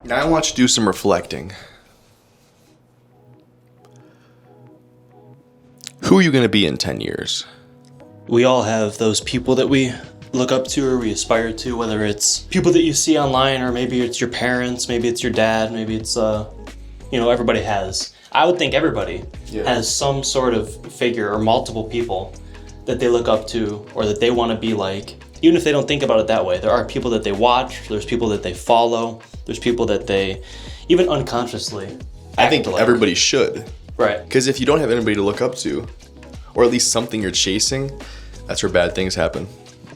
Now I want you to do some reflecting. Who are you going to be in 10 years? We all have those people that we look up to or we aspire to, whether it's people that you see online or maybe it's your parents, maybe it's your dad, maybe it's, everybody has. I would think everybody has some sort of figure or multiple people that they look up to or that they want to be like, even if they don't think about it that way. There are people that they watch, there's people that they follow, there's people that they, even unconsciously, I think everybody should. Right. Because if you don't have anybody to look up to, or at least something you're chasing, that's where bad things happen.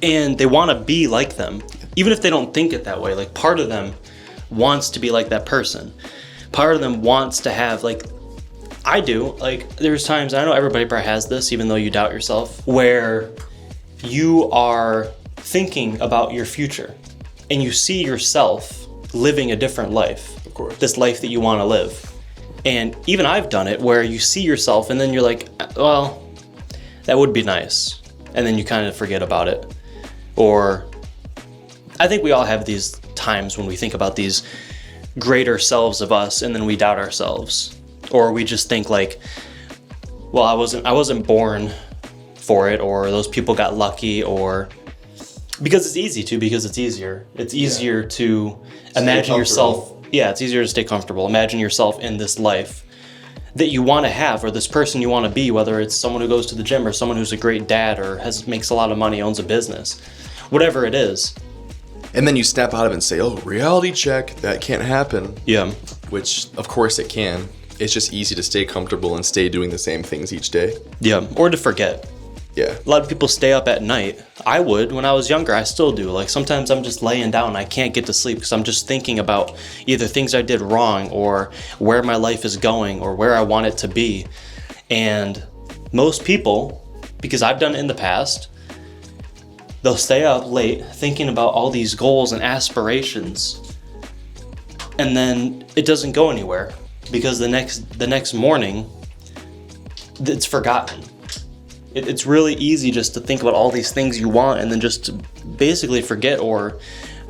And they want to be like them, even if they don't think it that way. Like, part of them wants to be like that person. Part of them wants to have, like, I do. Like, there's times, I know everybody probably has this, even though you doubt yourself, where you are thinking about your future and you see yourself living a different life. Of course. This life that you want to live. And even I've done it where you see yourself and then you're like, well, that would be nice. And then you kind of forget about it. Or I think we all have these times when we think about these greater selves of us and then we doubt ourselves. Or we just think like, well, I wasn't born for it, or those people got lucky, or because it's easy to, because it's easier. It's easier to imagine yourself. Yeah, it's easier to stay comfortable. Imagine yourself in this life that you want to have, or this person you want to be, whether it's someone who goes to the gym or someone who's a great dad or makes a lot of money, owns a business, whatever it is. And then you snap out of it and say, oh, reality check, that can't happen. Yeah. Which, of course it can. It's just easy to stay comfortable and stay doing the same things each day. Yeah, or to forget. Yeah. A lot of people stay up at night. I would when I was younger. I still do. Like, sometimes I'm just laying down and I can't get to sleep because I'm just thinking about either things I did wrong or where my life is going or where I want it to be. And most people, because I've done it in the past, they'll stay up late thinking about all these goals and aspirations, and then it doesn't go anywhere because the next morning it's forgotten. It's really easy just to think about all these things you want and then just to basically forget or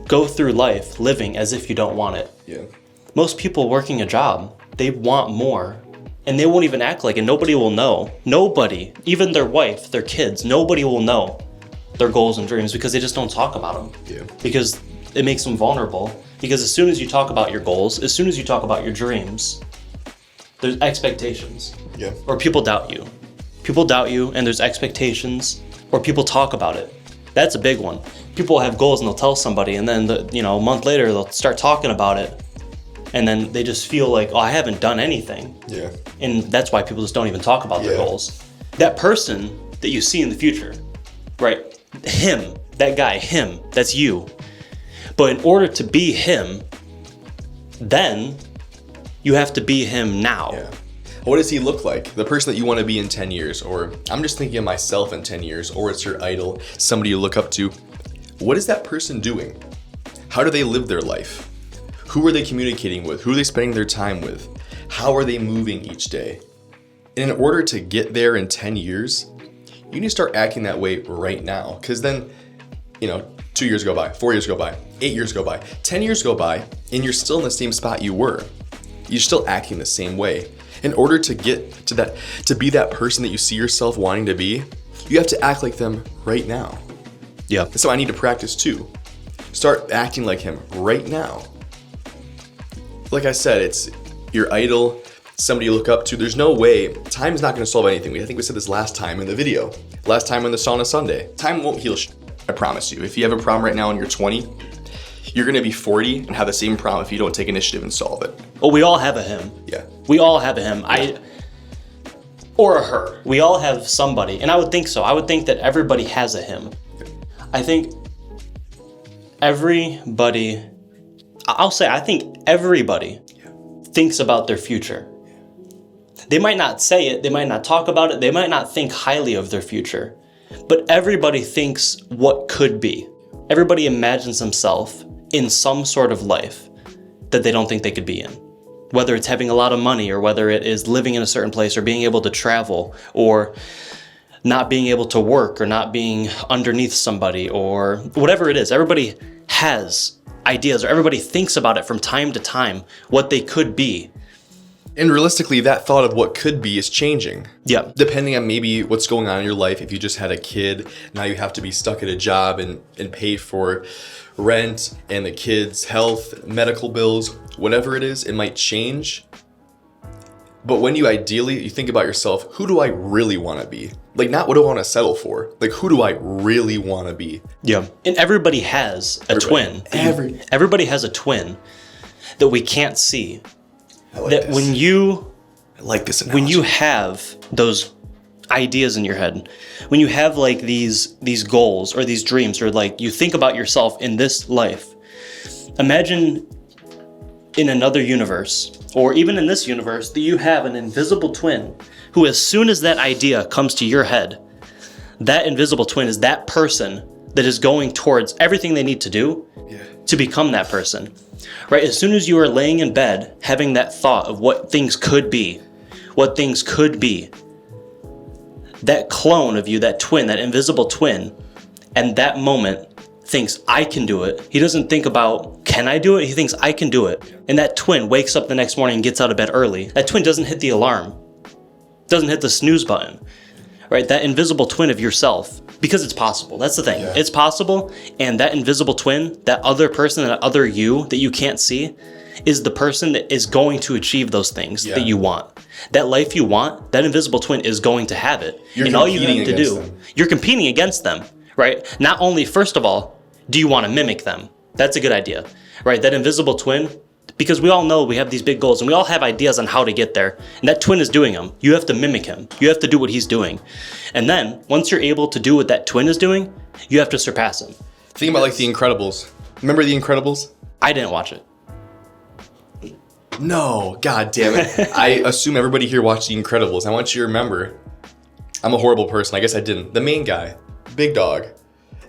go through life living as if you don't want it. Yeah. Most people working a job, they want more and they won't even act like it. Nobody will know. Nobody, even their wife, their kids, nobody will know their goals and dreams because they just don't talk about them. Yeah. Because it makes them vulnerable. Because as soon as you talk about your goals, as soon as you talk about your dreams, there's expectations. Yeah. Or people doubt you. People doubt you and there's expectations, or people talk about it. That's a big one. People have goals and they'll tell somebody, and then a month later they'll start talking about it, and then they just feel like, oh, I haven't done anything. Yeah. And that's why people just don't even talk about their goals. That person that you see in the future, right? Him, that guy, him, that's you. But in order to be him, then you have to be him now. Yeah. What does he look like? The person that you want to be in 10 years, or I'm just thinking of myself in 10 years, or it's your idol, somebody you look up to. What is that person doing? How do they live their life? Who are they communicating with? Who are they spending their time with? How are they moving each day? And in order to get there in 10 years, you need to start acting that way right now. Because then, 2 years go by, 4 years go by, 8 years go by, 10 years go by, and you're still in the same spot you were. You're still acting the same way. In order to get to that, to be that person that you see yourself wanting to be, you have to act like them right now. Yeah. So I need to practice too. Start acting like him right now. Like I said, it's your idol, somebody you look up to. There's no way, time's not gonna solve anything. I think we said this last time in the video. Last time on the Sauna Sunday. Time won't heal I promise you. If you have a problem right now and you're 20, you're gonna be 40 and have the same problem if you don't take initiative and solve it. Well, we all have a him. Yeah. We all have a him. Or a her. We all have somebody. And I would think so. I would think that everybody has a him. I think everybody thinks about their future. They might not say it, they might not talk about it, they might not think highly of their future, but everybody thinks what could be. Everybody imagines themselves in some sort of life that they don't think they could be in. Whether it's having a lot of money, or whether it is living in a certain place, or being able to travel, or not being able to work, or not being underneath somebody, or whatever it is. Everybody has ideas, or everybody thinks about it from time to time, what they could be. And realistically, that thought of what could be is changing. Yeah. Depending on maybe what's going on in your life. If you just had a kid, now you have to be stuck at a job and pay for rent and the kid's health, medical bills, whatever it is, it might change. But when you think about yourself, who do I really want to be? Like, not what do I want to settle for? Like, who do I really want to be? Yeah. And everybody has a twin. Everybody has a twin that we can't see. I like That this. I like this analogy. when you have those ideas in your head, when you have like these goals or these dreams, or like you think about yourself in this life, imagine in another universe, or even in this universe, that you have an invisible twin who, as soon as that idea comes to your head, that invisible twin is that person that is going towards everything they need to do to become that person. Right? As soon as you are laying in bed, having that thought of what things could be, that clone of you, that twin, that invisible twin, and that moment thinks, I can do it. He doesn't think about, can I do it? He thinks, I can do it. And that twin wakes up the next morning and gets out of bed early. That twin doesn't hit the alarm, doesn't hit the snooze button, right? That invisible twin of yourself, because it's possible. That's the thing. It's possible. And that invisible twin, that other person, that other you that you can't see, is the person that is going to achieve those things that you want. That life you want, that invisible twin is going to have it. And all you have to do, you're competing against them, right? Not only, first of all, do you want to mimic them? That's a good idea, right? That invisible twin, because we all know we have these big goals and we all have ideas on how to get there. And that twin is doing them. You have to mimic him. You have to do what he's doing. And then once you're able to do what that twin is doing, you have to surpass him. Think about like The Incredibles. Remember The Incredibles? I didn't watch it. No, god damn it. I assume everybody here watched The Incredibles. I want you to remember, I'm a horrible person. I guess I didn't. The main guy, Big Dog.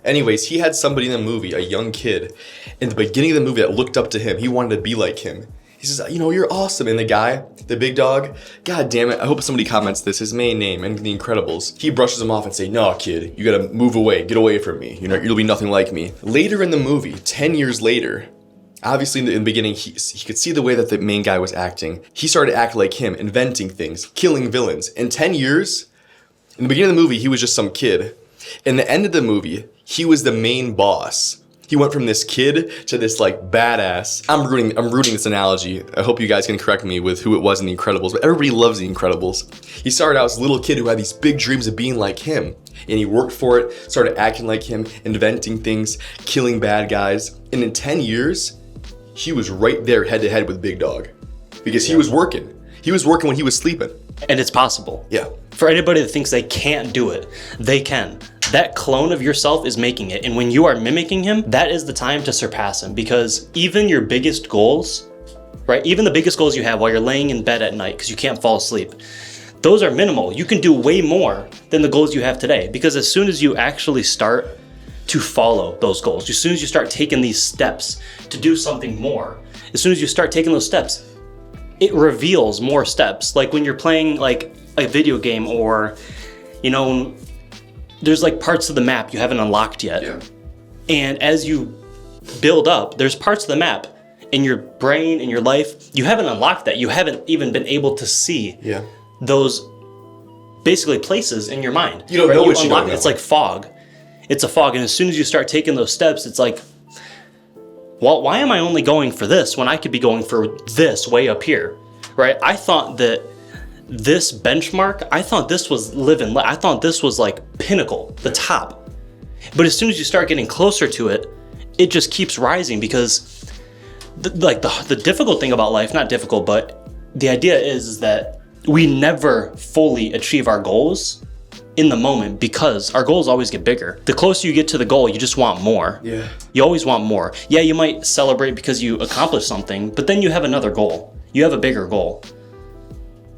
Anyways, he had somebody in the movie, a young kid, in the beginning of the movie that looked up to him. He wanted to be like him. He says, you're awesome. And the guy, the big dog, god damn it, I hope somebody comments this, his main name in The Incredibles, he brushes him off and say, no, kid, you gotta move away, get away from me. You'll be nothing like me. Later in the movie, 10 years later, obviously in the beginning, he could see the way that the main guy was acting. He started to act like him, inventing things, killing villains. In 10 years, in the beginning of the movie, he was just some kid. In the end of the movie, he was the main boss. He went from this kid to this like badass. I'm rooting this analogy. I hope you guys can correct me with who it was in The Incredibles, but everybody loves The Incredibles. He started out as a little kid who had these big dreams of being like him, and he worked for it, started acting like him, inventing things, killing bad guys. And in 10 years, he was right there head to head with Big Dog because he was working. He was working when he was sleeping. And it's possible. Yeah. For anybody that thinks they can't do it, they can. That clone of yourself is making it. And when you are mimicking him, that is the time to surpass him, because even your biggest goals, right? Even the biggest goals you have while you're laying in bed at night because you can't fall asleep, those are minimal. You can do way more than the goals you have today, because as soon as you actually start to follow those goals, as soon as you start taking these steps to do something more, as soon as you start taking those steps, it reveals more steps. Like when you're playing like a video game, or, there's like parts of the map you haven't unlocked yet. Yeah. And as you build up, there's parts of the map in your brain, in your life, you haven't unlocked that. You haven't even been able to see those basically places in your mind. You don't know what you don't know. It's like fog. It's a fog. And as soon as you start taking those steps, it's like, well, why am I only going for this when I could be going for this way up here, right? I thought that this benchmark, I thought this was I thought this was like pinnacle, the top. But as soon as you start getting closer to it, it just keeps rising, because the difficult thing about life, not difficult, but the idea is that we never fully achieve our goals in the moment, because our goals always get bigger. The closer you get to the goal, you just want more. Yeah. You always want more. Yeah, you might celebrate because you accomplished something, but then you have another goal. You have a bigger goal.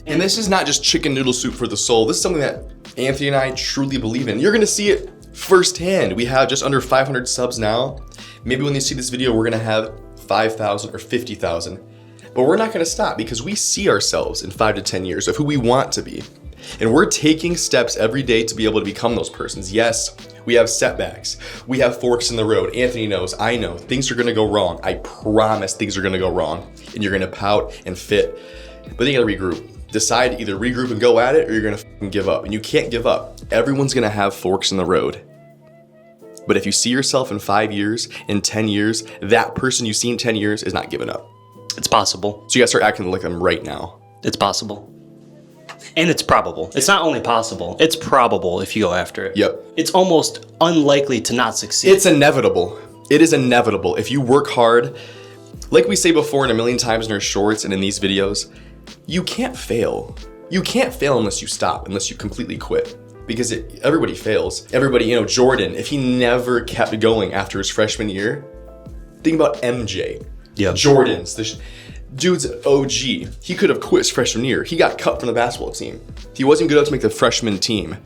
And this is not just chicken noodle soup for the soul. This is something that Anthony and I truly believe in. You're gonna see it firsthand. We have just under 500 subs now. Maybe when you see this video, we're gonna have 5,000 or 50,000. But we're not gonna stop, because we see ourselves in 5 to 10 years of who we want to be. And we're taking steps every day to be able to become those persons. Yes, we have setbacks. We have forks in the road. Anthony knows, I know, things are gonna go wrong. I promise things are gonna go wrong. And you're gonna pout and fit. But then you gotta regroup. Decide to either regroup and go at it, or you're gonna give up. And you can't give up. Everyone's gonna have forks in the road. But if you see yourself in 5 years, in 10 years, that person you see in 10 years is not giving up. It's possible. So you gotta start acting like them right now. It's possible. And it's probable. It's not only possible, it's probable if you go after it. Yep. It's almost unlikely to not succeed. It's inevitable. It is inevitable. If you work hard, like we say before and a million times in our shorts and in these videos, you can't fail. You can't fail unless you stop, unless you completely quit. Because everybody fails. Everybody, Jordan, if he never kept going after his freshman year, think about MJ. Yep. Jordan's, dude's OG. He could have quit his freshman year. He got cut from the basketball team. He wasn't good enough to make the freshman team,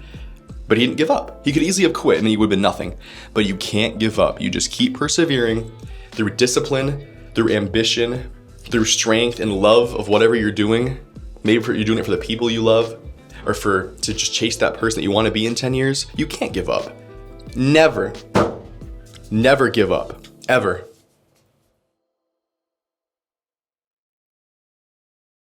but he didn't give up. He could easily have quit and then he would have been nothing. But you can't give up. You just keep persevering through discipline, through ambition, through strength and love of whatever you're doing. Maybe you're doing it for the people you love or to just chase that person that you want to be in 10 years. You can't give up. Never give up, ever.